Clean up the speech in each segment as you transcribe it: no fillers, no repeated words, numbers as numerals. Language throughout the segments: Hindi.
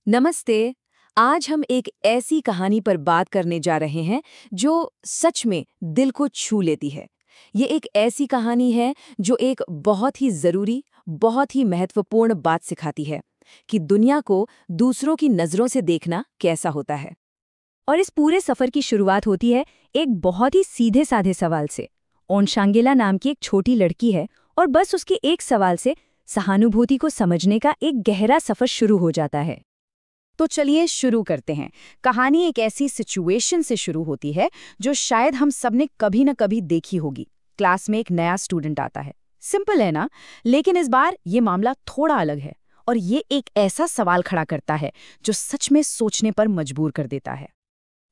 नमस्ते। आज हम एक ऐसी कहानी पर बात करने जा रहे हैं जो सच में दिल को छू लेती है। ये एक ऐसी कहानी है जो एक बहुत ही ज़रूरी, बहुत ही महत्वपूर्ण बात सिखाती है कि दुनिया को दूसरों की नज़रों से देखना कैसा होता है। और इस पूरे सफर की शुरुआत होती है एक बहुत ही सीधे साधे सवाल से। ओनशांगिला नाम की एक छोटी लड़की है और बस उसके एक सवाल से सहानुभूति को समझने का एक गहरा सफर शुरू हो जाता है। तो चलिए शुरू करते हैं। कहानी एक ऐसी सिचुएशन से शुरू होती है जो शायद हम सबने कभी न कभी देखी होगी। क्लास में एक नया स्टूडेंट आता है। सिंपल है ना? लेकिन इस बार ये मामला थोड़ा अलग है और ये एक ऐसा सवाल खड़ा करता है जो सच में सोचने पर मजबूर कर देता है।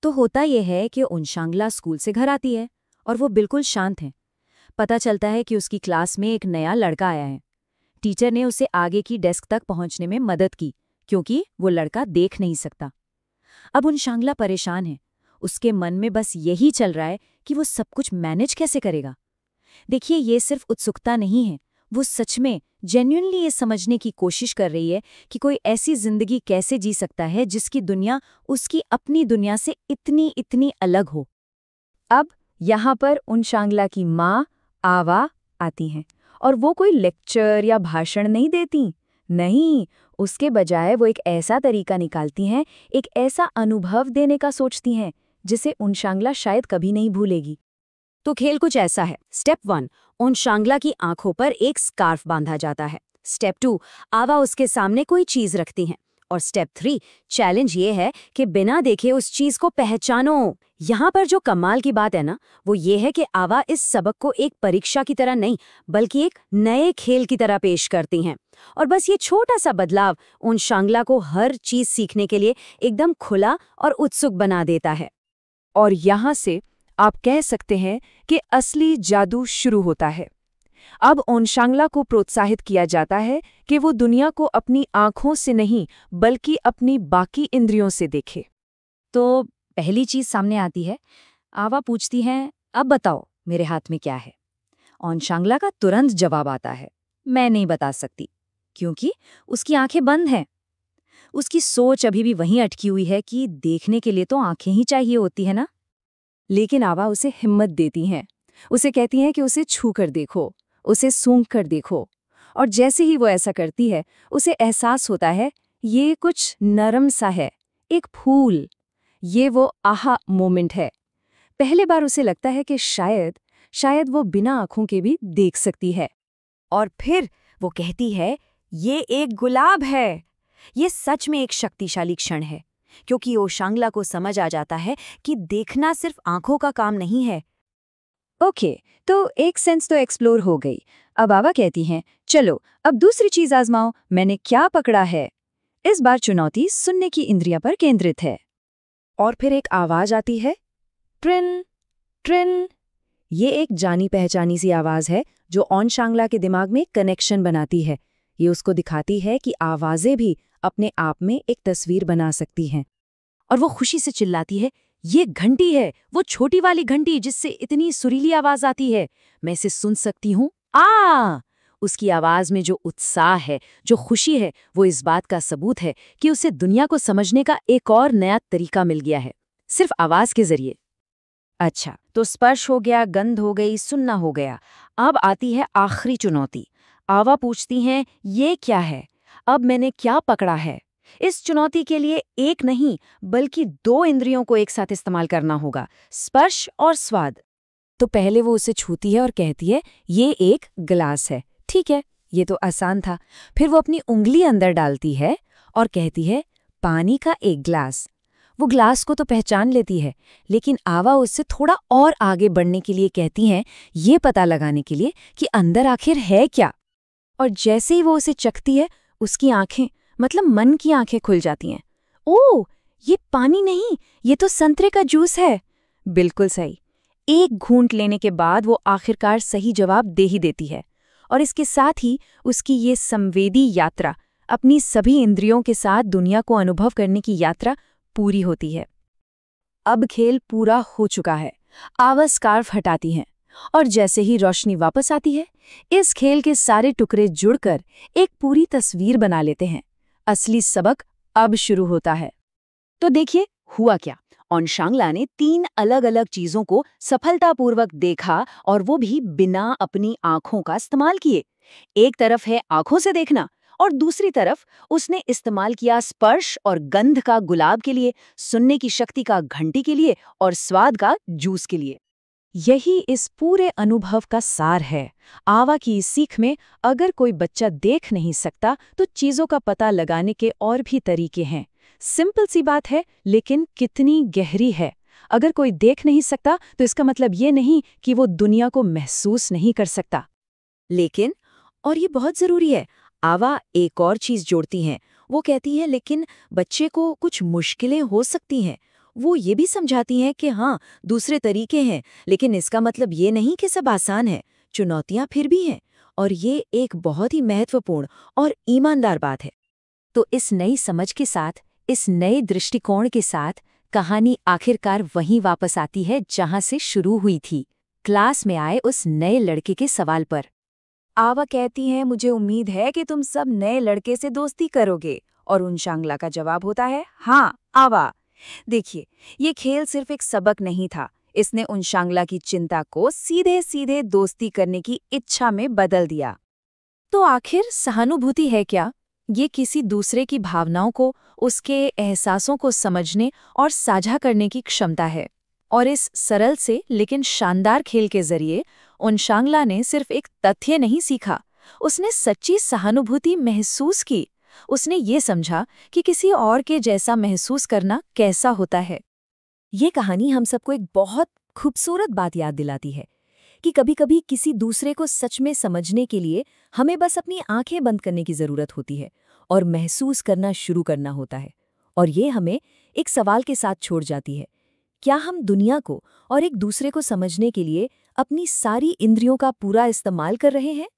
तो होता यह है कि ओनशांगला स्कूल से घर आती है और वो बिल्कुल शांत है। पता चलता है कि उसकी क्लास में एक नया लड़का आया है। टीचर ने उसे आगे की डेस्क तक पहुंचने में मदद की क्योंकि वो लड़का देख नहीं सकता। अब ओनशांगला परेशान है। उसके मन में बस यही चल रहा है कि वो सब कुछ मैनेज कैसे करेगा। देखिए, ये सिर्फ उत्सुकता नहीं है, वो सच में जेन्युइनली ये समझने की कोशिश कर रही है कि कोई ऐसी जिंदगी कैसे जी सकता है जिसकी दुनिया उसकी अपनी दुनिया से इतनी इतनी अलग हो। अब यहाँ पर ओनशांगला की माँ आवा आती हैं और वो कोई लेक्चर या भाषण नहीं देती। नहीं, उसके बजाय वो एक ऐसा तरीका निकालती हैं, एक ऐसा अनुभव देने का सोचती हैं जिसे ओनशांगला शायद कभी नहीं भूलेगी। तो खेल कुछ ऐसा है। स्टेप 1, ओनशांगला की आंखों पर एक स्कार्फ बांधा जाता है। स्टेप 2, आवा उसके सामने कोई चीज रखती हैं। और स्टेप 3, चैलेंज ये है कि बिना देखे उस चीज को पहचानो। यहाँ पर जो कमाल की बात है ना, वो ये है कि आवा इस सबक को एक परीक्षा की तरह नहीं बल्कि एक नए खेल की तरह पेश करती हैं। और बस ये छोटा सा बदलाव ओनशांगला को हर चीज सीखने के लिए एकदम खुला और उत्सुक बना देता है। और यहाँ से आप कह सकते हैं कि असली जादू शुरू होता है। अब ओनशांगला को प्रोत्साहित किया जाता है कि वो दुनिया को अपनी आंखों से नहीं बल्कि अपनी बाकी इंद्रियों से देखे। तो पहली चीज सामने आती है। आवा पूछती है, अब बताओ मेरे हाथ में क्या है। ओनशांगला का तुरंत जवाब आता है, मैं नहीं बता सकती, क्योंकि उसकी आंखें बंद हैं। उसकी सोच अभी भी वहीं अटकी हुई है कि देखने के लिए तो आंखें ही चाहिए होती है ना। लेकिन आवा उसे हिम्मत देती हैं। उसे कहती हैं कि उसे छू कर देखो, उसे सूंघ कर देखो। और जैसे ही वो ऐसा करती है, उसे एहसास होता है ये कुछ नरम सा है, एक फूल। ये वो आहा मोमेंट है। पहले बार उसे लगता है कि शायद वो बिना आंखों के भी देख सकती है। और फिर वो कहती है, ये एक गुलाब है। ये सच में एक शक्तिशाली क्षण है, क्योंकि ओनशांगला को समझ आ जाता है कि देखना सिर्फ आंखों का काम नहीं है। ओके, तो एक सेंस तो एक्सप्लोर हो गई। अब आवा कहती हैं, चलो अब दूसरी चीज आजमाओ, मैंने क्या पकड़ा है। इस बार चुनौती सुनने की इंद्रिया पर केंद्रित है। और फिर एक आवाज आती है, ट्रिन ट्रिन। ये एक जानी पहचानी सी आवाज है जो ओनशांगला के दिमाग में कनेक्शन बनाती है। ये उसको दिखाती है कि आवाजें भी अपने आप में एक तस्वीर बना सकती हैं। और वो खुशी से चिल्लाती है, ये घंटी है, वो छोटी वाली घंटी जिससे इतनी सुरीली आवाज आती है। मैं इसे सुन सकती हूँ। उसकी आवाज में जो उत्साह है, जो खुशी है, वो इस बात का सबूत है कि उसे दुनिया को समझने का एक और नया तरीका मिल गया है, सिर्फ आवाज के जरिए। अच्छा, तो स्पर्श हो गया, गंध हो गई, सुनना हो गया। अब आती है आखिरी चुनौती। आवा पूछती हैं, ये क्या है? अब मैंने क्या पकड़ा है? इस चुनौती के लिए एक नहीं बल्कि 2 इंद्रियों को एक साथ इस्तेमाल करना होगा, स्पर्श और स्वाद। तो पहले वो उसे छूती है और कहती है, ये एक गिलास है। ठीक है, ये तो आसान था। फिर वो अपनी उंगली अंदर डालती है और कहती है, पानी का एक ग्लास। वो ग्लास को तो पहचान लेती है, लेकिन आवा उससे थोड़ा और आगे बढ़ने के लिए कहती हैं, ये पता लगाने के लिए कि अंदर आखिर है क्या। और जैसे ही वो उसे चखती है, उसकी आंखें, मतलब मन की आंखें खुल जाती हैं। ओह, ये पानी नहीं, ये तो संतरे का जूस है। बिल्कुल सही। एक घूंट लेने के बाद वो आखिरकार सही जवाब दे ही देती है। और इसके साथ ही उसकी ये संवेदी यात्रा, अपनी सभी इंद्रियों के साथ दुनिया को अनुभव करने की यात्रा पूरी होती है। अब खेल पूरा हो चुका है। आवा स्कार्फ हटाती हैं और जैसे ही रोशनी वापस आती है, इस खेल के सारे टुकड़े जुड़कर एक पूरी तस्वीर बना लेते हैं। असली सबक अब शुरू होता है। तो देखिए हुआ क्या। ओनशांगला ने 3 अलग-अलग चीजों को सफलतापूर्वक देखा और वो भी बिना अपनी आंखों का इस्तेमाल किए। एक तरफ है आंखों से देखना और दूसरी तरफ उसने इस्तेमाल किया स्पर्श और गंध का गुलाब के लिए, सुनने की शक्ति का घंटी के लिए और स्वाद का जूस के लिए। यही इस पूरे अनुभव का सार है। आवा की इस सीख में अगर कोई बच्चा देख नहीं सकता तो चीजों का पता लगाने के और भी तरीके हैं। सिंपल सी बात है, लेकिन कितनी गहरी है। अगर कोई देख नहीं सकता तो इसका मतलब ये नहीं कि वो दुनिया को महसूस नहीं कर सकता। लेकिन, और ये बहुत जरूरी है, आवा एक और चीज जोड़ती हैं। वो कहती है लेकिन बच्चे को कुछ मुश्किलें हो सकती हैं। वो ये भी समझाती हैं कि हाँ, दूसरे तरीके हैं, लेकिन इसका मतलब ये नहीं कि सब आसान है। चुनौतियां फिर भी हैं, और ये एक बहुत ही महत्वपूर्ण और ईमानदार बात है। तो इस नई समझ के साथ, इस नए दृष्टिकोण के साथ, कहानी आखिरकार वहीं वापस आती है जहां से शुरू हुई थी, क्लास में आए उस नए लड़के के सवाल पर। आवा कहती हैं, मुझे उम्मीद है कि तुम सब नए लड़के से दोस्ती करोगे। और उनशांगला का जवाब होता है, हाँ आवा। देखिए, ये खेल सिर्फ एक सबक नहीं था, इसने उनशांगला की चिंता को सीधे सीधे दोस्ती करने की इच्छा में बदल दिया। तो आखिर सहानुभूति है क्या? ये किसी दूसरे की भावनाओं को, उसके एहसासों को समझने और साझा करने की क्षमता है। और इस सरल से लेकिन शानदार खेल के जरिए उनशांगला ने सिर्फ एक तथ्य नहीं सीखा, उसने सच्ची सहानुभूति महसूस की। उसने ये समझा कि किसी और के जैसा महसूस करना कैसा होता है। ये कहानी हम सबको एक बहुत खूबसूरत बात याद दिलाती है कि कभी-कभी किसी दूसरे को सच में समझने के लिए हमें बस अपनी आंखें बंद करने की जरूरत होती है और महसूस करना शुरू करना होता है। और ये हमें एक सवाल के साथ छोड़ जाती है, क्या हम दुनिया को और एक दूसरे को समझने के लिए अपनी सारी इंद्रियों का पूरा इस्तेमाल कर रहे हैं?